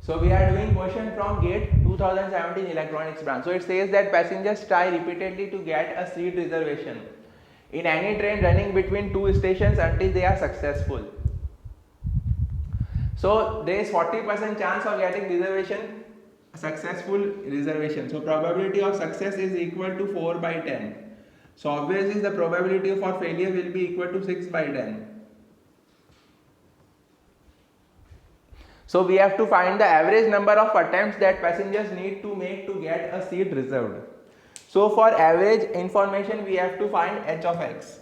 So we are doing question from GATE 2017 electronics branch. So it says that passengers try repeatedly to get a seat reservation in any train running between two stations until they are successful. So there is 40% chance of getting reservation, successful reservation. So probability of success is equal to 4 by 10. So obviously the probability for failure will be equal to 6 by 10. So we have to find the average number of attempts that passengers need to make to get a seat reserved. So for average information we have to find h of x.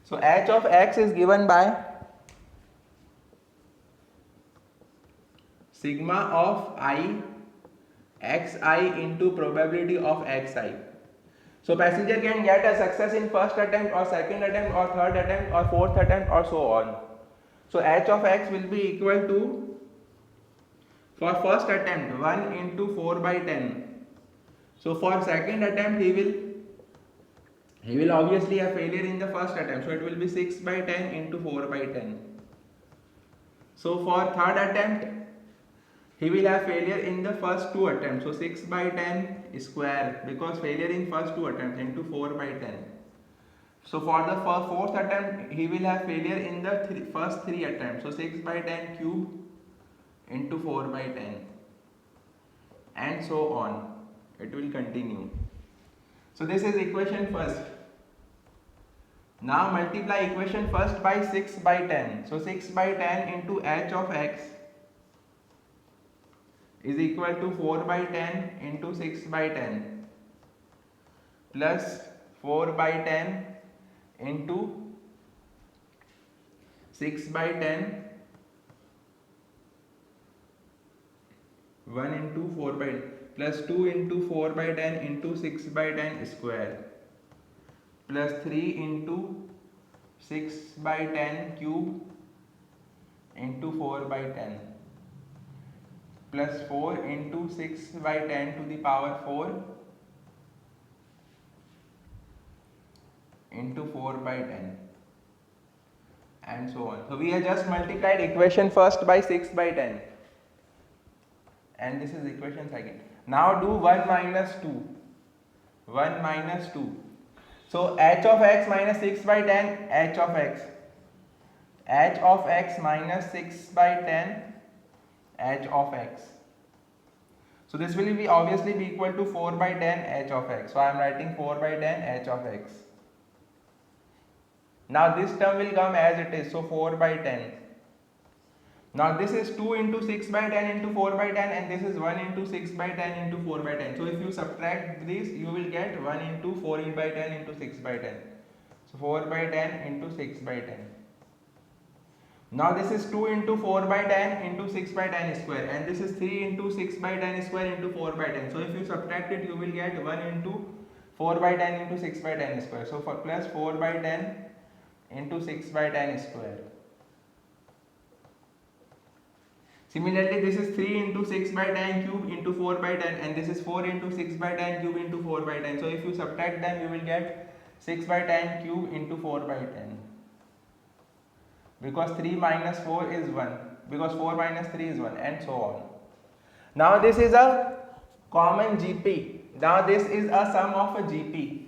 So h of x is given by sigma of I xi into probability of xi. So passenger can get a success in first attempt or second attempt or third attempt or fourth attempt or so on. So h of x will be equal to, for first attempt, 1 into 4 by 10. So for second attempt he will obviously have failure in the first attempt. So it will be 6 by 10 into 4 by 10. So for third attempt he will have failure in the first two attempts. So 6 by 10 square, because failure in first two attempts, into 4 by 10. So for the fourth attempt he will have failure in the first three attempts. So 6 by 10 cube into 4 by 10, and so on. It will continue. So this is equation first. Now multiply equation first by 6 by 10. So 6 by 10 into h of x is equal to 4 by 10 into 6 by 10 plus 4 by 10 into 6 by 10, 1 into 4 by plus 2 into 4 by 10 into 6 by 10 square plus 3 into 6 by 10 cube into 4 by 10 plus 4 into 6 by 10 to the power 4 into 4 by 10, and so on. So we have just multiplied equation first by 6 by 10, and this is equation second. Now do 1 minus 2. 1 minus 2. So h of x minus 6 by 10, h of x. h of x minus 6 by 10, h of x. So this will be obviously be equal to 4 by 10 h of x. So I am writing 4 by 10 h of x. Now this term will come as it is. So 4 by 10. Now this is 2 into 6 by 10 into 4 by 10, and this is 1 into 6 by 10 into 4 by 10. So if you subtract this, you will get 1 into 4 by 10 into 6 by 10. So 4 by 10 into 6 by 10. Now this is 2 into 4 by 10 into 6 by 10 square, and this is 3 into 6 by 10 square into 4 by 10. So if you subtract it, you will get 1 into 4 by 10 into 6 by 10 square. So for plus 4 by 10 into 6 by 10 square. Similarly, this is 3 into 6 by 10 cube into 4 by 10, and this is 4 into 6 by 10 cube into 4 by 10. So if you subtract them, you will get 6 by 10 cube into 4 by 10. Because 3 minus 4 is 1. Because 4 minus 3 is 1, and so on. Now this is a common GP. Now this is a sum of a GP.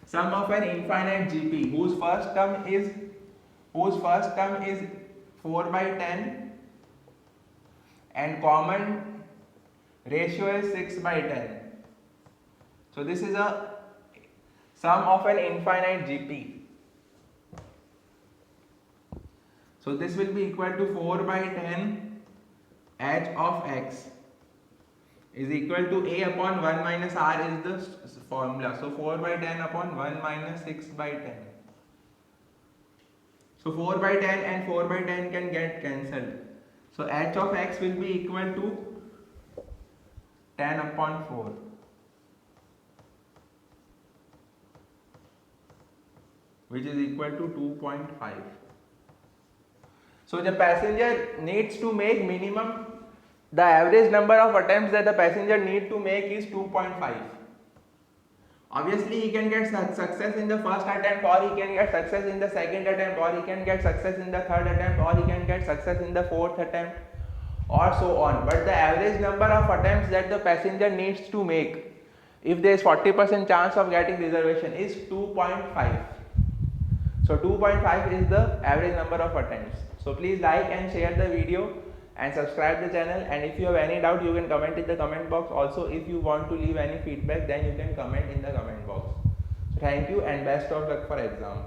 Sum of an infinite GP whose first term is 4 by 10 and common ratio is 6 by 10. So this is a sum of an infinite GP. So this will be equal to 4 by 10 h of x is equal to a upon 1 minus r is the formula. So 4 by 10 upon 1 minus 6 by 10. So 4 by 10 and 4 by 10 can get cancelled. So h of x will be equal to 10 upon 4. Which is equal to 2.5. So the passenger needs to make minimum, the average number of attempts that the passenger need to make is 2.5. Obviously he can get success in the first attempt, or he can get success in the second attempt, or he can get success in the third attempt, or he can get success in the fourth attempt, or so on, but the average number of attempts that the passenger needs to make if there is 40% chance of getting reservation is 2.5. So 2.5 is the average number of attempts. So please like and share the video and subscribe the channel, and if you have any doubt you can comment in the comment box. Also, if you want to leave any feedback, then you can comment in the comment box. So thank you and best of luck for exam.